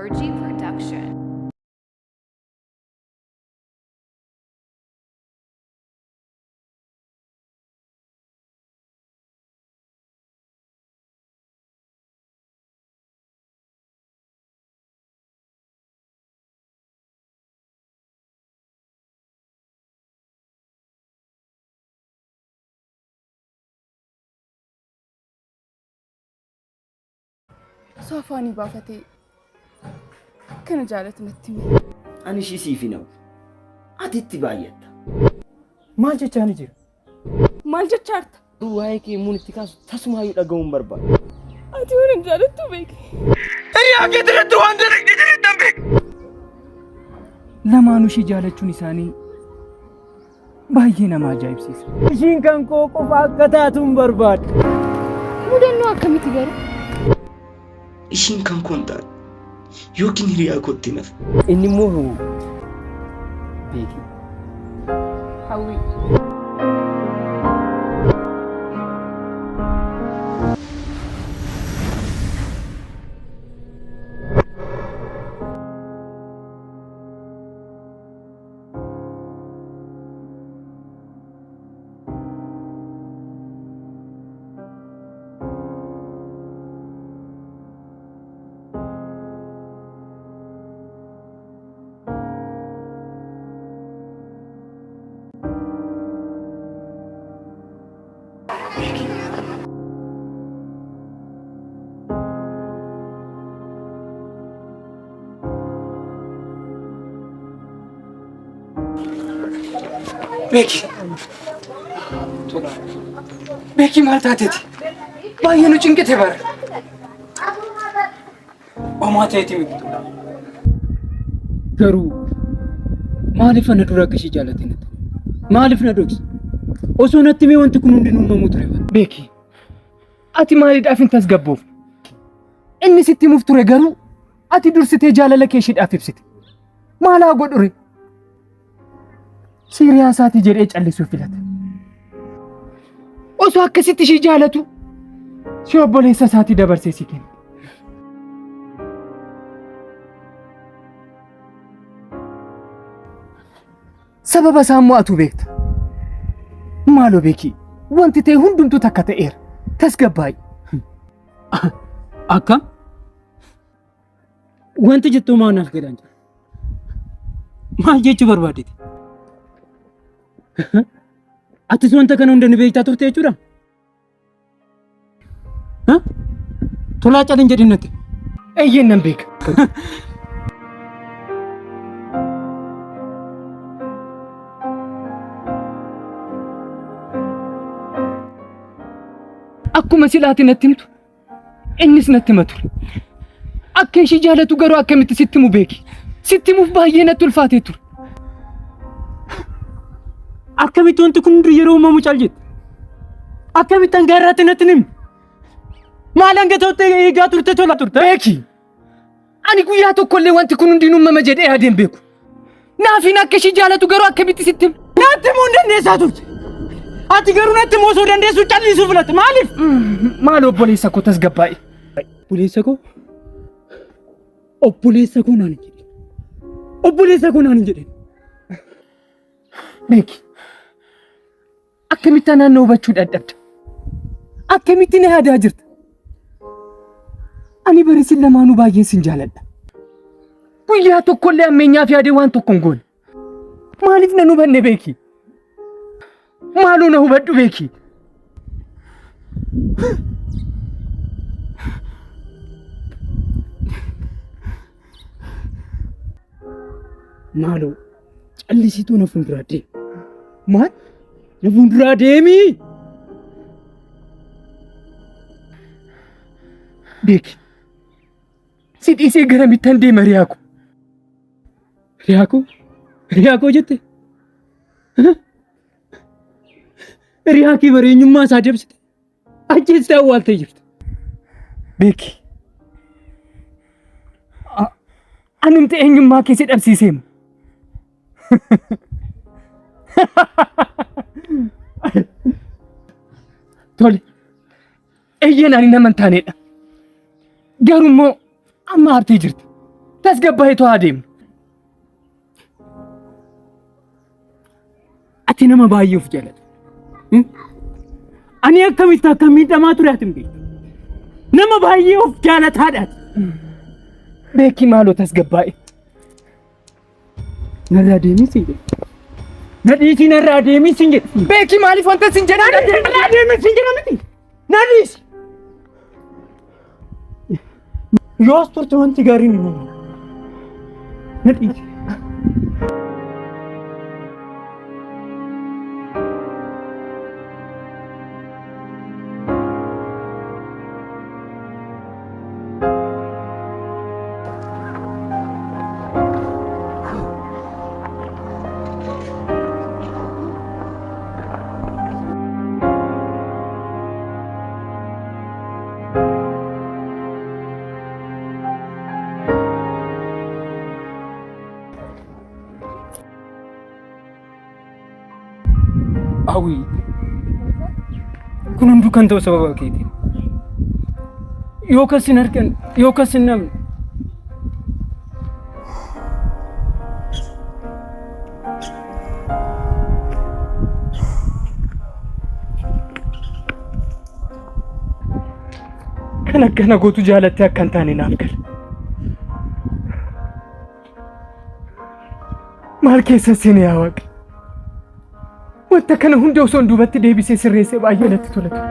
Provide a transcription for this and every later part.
Virgie Production. صافاني بافتي كان جالت متمي أنا شي سيفينو أتيت بايت maal jechaa ni jira? مال جتشارت waa'ee kee muunitikaas tasumaayyuu dhaga'uun barbaada. أتي وين جالت بيكي Hiriyaa kee diratti waan dalagdee jedhan beek. Lamaanuu ishee jaalachuun isaanii baay'ee nama ajaa'ibsiisa. Ishiin kan koo qofa akka taatuun barbaada. مودنو أكمل تجارة Ishiin kan koon taate yookiin hiriyaa kootti naf. Inni immoo beeki. حوي Beeki. Beeki maal taateeti? Baay'ee nu cinqite bara. Homaa ta'eeti miti. Garuu maaliif ana dura akka ishee jaallate natti? Maaliif na dhokse? Osoo natti mee wanti kun hundi uumamu ture bara. Beeki. Ati maaliidhaaf hin tasgabboofne? Inni sitti himuuf ture garuu ati dursitee jaalala kee isheedhaaf ibsite. Maal haa godhure? Siriyaasaati jedhee callisuu filate. Osoo akkasitti ishee jaalatu si obboleessa isaatii dabarsee si kenna. Sababa isaa immoo atu beekta. Maaloo beeki wanti ta'e hundumtuu takka ta'eera. Tasgabbaa'i. Akkam? Wanti jettuu maal naaf godhan jira? Maal jechuu barbaaddeeti? Atis wanta kana hunda ni beektaa turte jechuudha? Tolaa calin jedhin natti. Eeyyeen nan beeka. Akkuma silaati natti himtu innis natti hima ture. Akka ishee jaalatu garuu akkamitti sitti himu beeki. Sitti himuuf baay'ee natti ulfaatee ture. Akkamitti wanti kun hundi yeroo uumamu caal jette? Akkamitti hangaarraatti natti himi? Maal hanga ta'utti eegaa turte tola turte? Beeki! Ani guyyaa tokkollee wanti kun hundi uumama jedhee yaadeen beeku. Naafiin akka ishee jaalatu garuu akkamitti sitti himu? Natti himuu hin dandeessaa turte. Ati garuu natti himuu osoo dandeessu callisuu filatte maaliif? Maal obboleessa koo tasgabbaa'i? Obboleessa koo? Obboleessa koo naan hin jedhin. Obboleessa koo naan hin jedhin. Beeki. Akkamitti naannoo hubachuu dadhabda? Akkamitti na yaadaa jirta? Ani barisin lamaanuu baay'een sin jaaladha. Guyyaa tokkollee ammeenyaaf yaadee waan tokko hin goone. Maaliif nan hubanne beeki? Maaloo na hubadhu beeki? Maaloo callisiituu na fuulduraa deemi. Maal? Na fuulduraa deemi! Beeki. Si dhiisee garamittan deema Riyaakoo. Riyaakoo? Riyaakoo jette? Riyaakii bareenyummaa isaa dabsite. Ajjeestee awwaaltee jirti. Beeki. Anumti eenyummaa keessa dhabsiiseema. Tole. Eeyyeen ani nama hin taanedha. Garuu immoo amma aartee jirti. tasgabbaa'ee too adeemu. Ati nama baay'ee of jaalata. Ani akkamitti akka miidhamaa ture ati hin beektu. Nama baay'ee of jaalataadhaati. Beekii maaloo tasgabbaa'e. Narraa deemii siin jedhe. Nadhiisii narraa deemii siin jedhe. Beekii maaliif wanta siin jedhaa? Narraa deemii siin jedha miti. Nadhiisi. Yoos turte wanti gaariin hin uumu. Nadhiisi. Awi, kun hundu kan ta'u sababa keeti. Yookas hin argan, yookas hin namne. Kan akkana gootu jaalattee akka hin taane naaf gala. Maal keessa seenee yaa Waaqa? Wanta kana hunda osoo duubatti deebisee sirreessee baay'ee natti tolatu.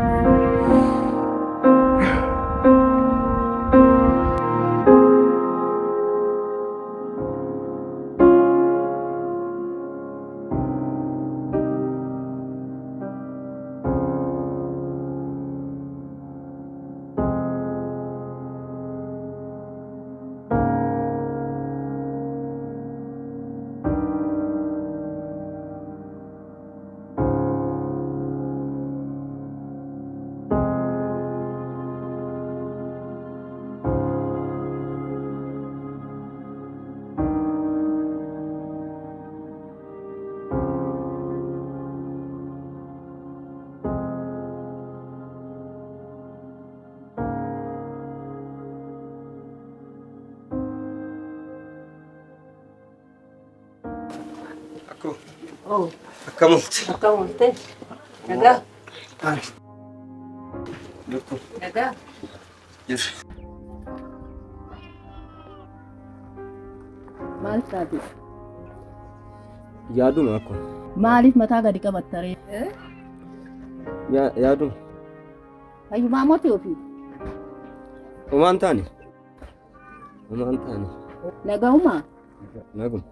Oh, akamulte. Naga. Naga. Yes. Maal taati? Yaaduma akkuma. Maaliif mataa gadi qabattare? Yaaduma. Hayyumaa mootii ofii. Homaan taane. Nagahuma? Naguma.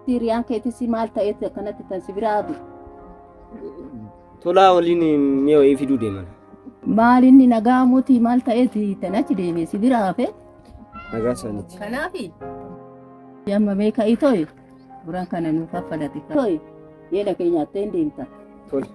Siriyaan keetisi maal ta'eeti akkanatti tan si biraa hafu? Tolaa waliin mi'a wayii fiduu deeman. Maal inni nagaa mootii maal ta'eeti tan achi deemee si biraa hafe? Nagaa isaaniiti. Kanaafi? Yamma meeqa itooyi? Buraan kana nuuf haffadhate. Itooyi? Yeedha keenyaattee hin deemta. Tole.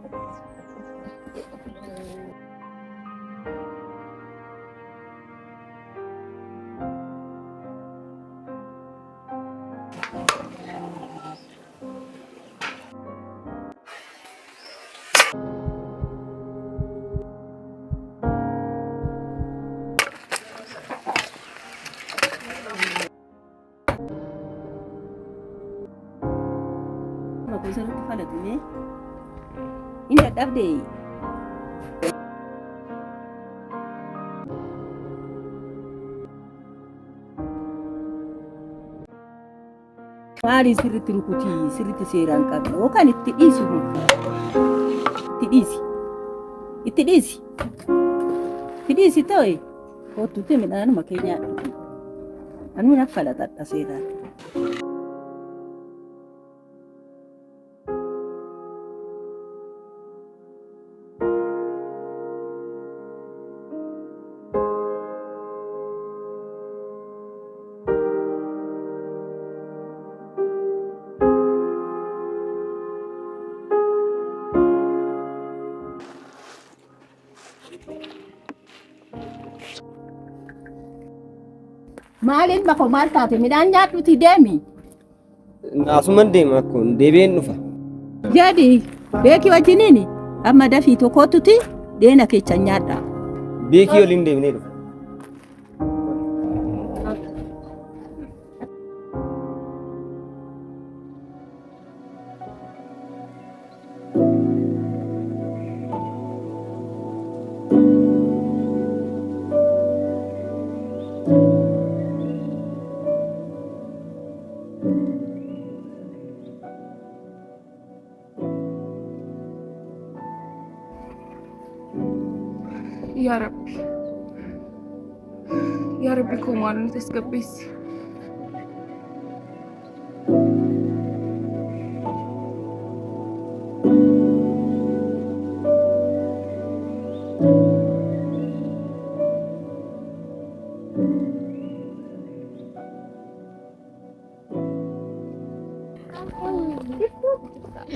Bisa lu pada tu ni, ini dah update. Mari siriti rukuti, siriti serangkat. Oh kan itu isi, itu isi tu. Oh tu tu mana makanya, anu nak falat atas serang. Maalin bakka maal taate midhaan nyaadhuuti deemi. Asuman deema kun deebiin dhufa. Jadi beeki wajjiniini amma dafii tokkotuti deena keessa nyaadha. Beeki waliin deemnee dhufa. يا ربي كومارو تسقبيس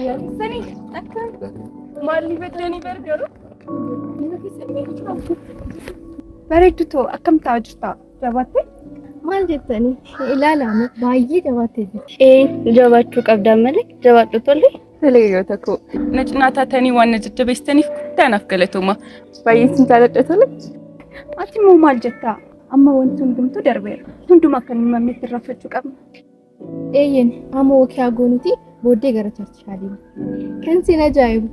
يا سني أكل مالي بدني برجرو bareedduu akkam ta'aa jirta jabaattee maal jettanii ilaalamu baay'ee jabaatee jirti jabaachuu qabdaa malee jabaadhu tolle Tolee tokko na cinaa taatanii waan na jajjabeessitaniif guddaanaaf galatoomaa baay'ee sin jaalladha tole ati immoo maal jettaa amma wanti hundumtuu darbeera hunduma akka inni mammeetti irraafachuu qabna eeyyen amma wakii agoonuti booddee gara charchaa deema kan sin ajaa'ibu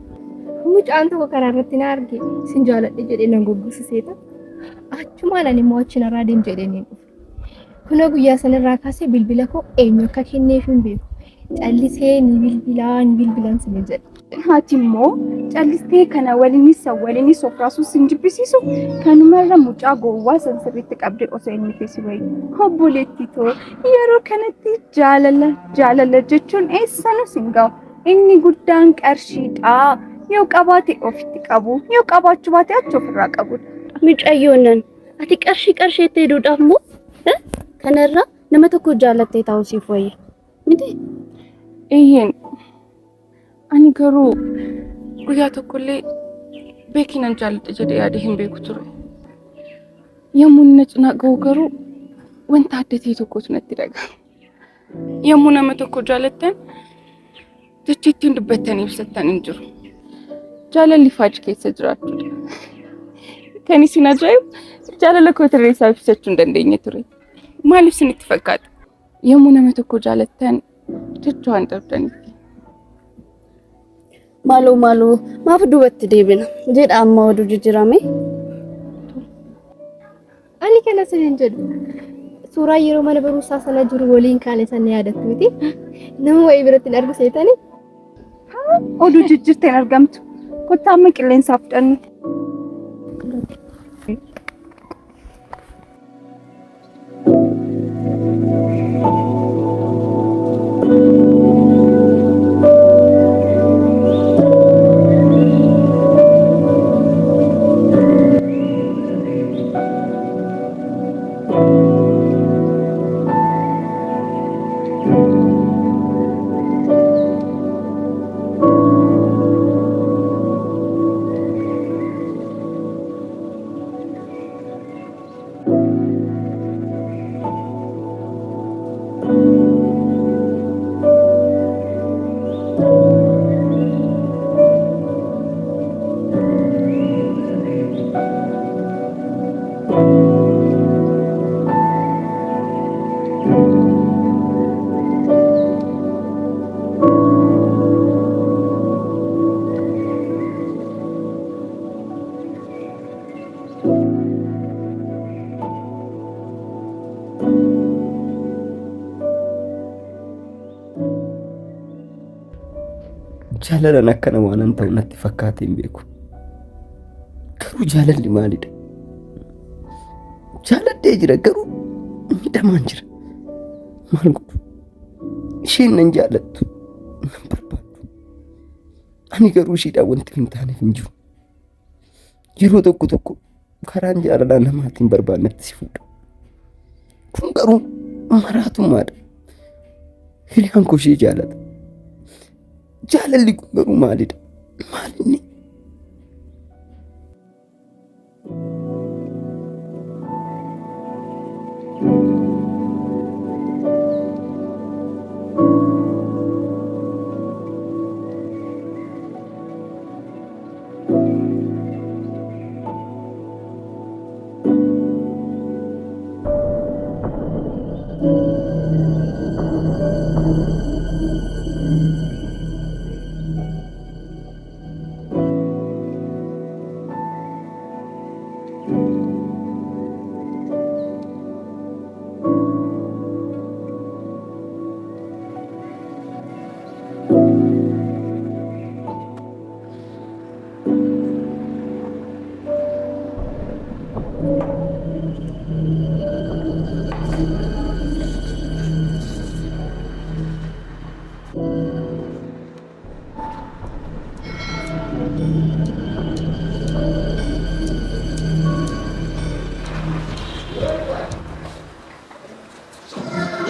mucaan tokko karaa irratti na arge sin jaaladhe jedhee nan goggosiseeta achumaan ani immoo achi narraa deem jedhanii dhufe. Kuna guyyaa sanarraa kaasee bilbila koo eenyu akka kenneef hin beeku. Callisee ni bilbilaan sin jedhe. Haati immoo callistee kana waliinis of raasuu sin jibbisiisu kanumarra mucaa gowwaa san sirriitti qabdee osoo inni keessi wayi. Obboleettii too yeroo kanatti jaalala jechuun eessanu sin ga'u. Inni guddaan qarshiidha. Yoo qabaate ofitti qabu yoo qabaachuu baate achi ofirraa qabudha. Mucaayyoonnan ati qarshii itti heduudhaaf moo kanarra nama tokko jaalattee taa'uu siif wayya miti eeyyeen ani garuu guyyaa tokkollee beekinan jaaladha jedhee yaade hin beeku ture yommuu na cinaa ga'u garuu wanta adda tokkotu natti dhaga'ama yommuu nama tokko jaalattan jecha ittiin dubbattanii ibsattan hin jiru jaalalli faaji keessa jiraachuudha. Kan isin ajaa'ibu jaalala koo tarreessaa ibsachuu hin dandeenye ture. Maaliif isinitti fakkaata? Yommuu nama tokko jaalattan jecha waan dhabdaniif. Maaloo maaf duubatti deebina jedha amma oduu jijjiirame. Ani kana sin jedhu suuraa yeroo mana barumsaa sana jiru waliin kaane sana yaadattu miti. Nama wayii biratti argu seetani. Oduu jijjiirteen argamtu. Kottaa amma qilleensaaf fudhannu. Jaalalan akkana waan ta'u natti fakkaatee hin beeku. Garuu jaalalli maalidha? Jaaladhee jira garuu miidhamaan jira. Maal godhu? Isheen nan jaalattu nan barbaadu. Ani garuu isheedhaan wanti hin taaneef hin jiru. Yeroo tokko karaan jaalalaa namaatiin barbaadnetti si fuudha. Kun garuu maraatummaadha. Hiriyaan koo ishee jaalata. Jaalalli kun garuu maalidha? Maalinni?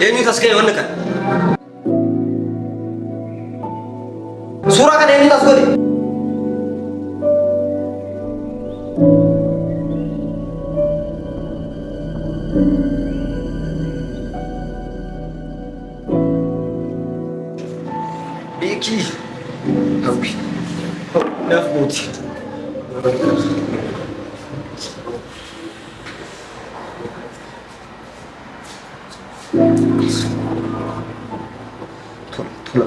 Eenyu taskee wanna kan? Suuraa kana eenyu tas godhe? Beeki. Hawwi. Naaf gooti. Tola.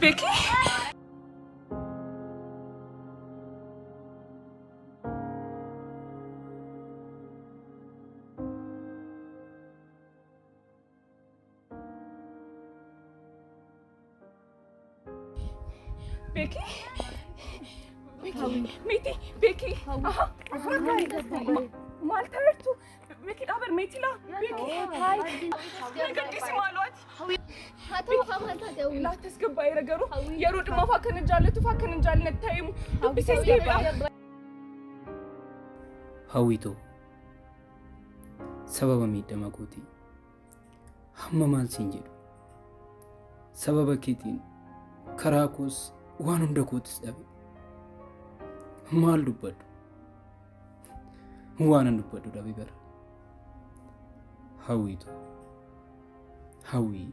Becky? Becky? Meeti, Becky. Aha. Maal ta'eertu? Becky dhaabar meeti laa? Becky. Nagaddiisi maalooti? لا تسكب يا رجرو يا رود ما فاكن الجالة فاكن الجالة التايم بس يسكب هاويتو سبب ميدا ماكوتي هم مال سنجر سبب كيتين كراكوس وانم دكوتس دابي مال دبد وانم دبد دابي بر هاويتو هاوي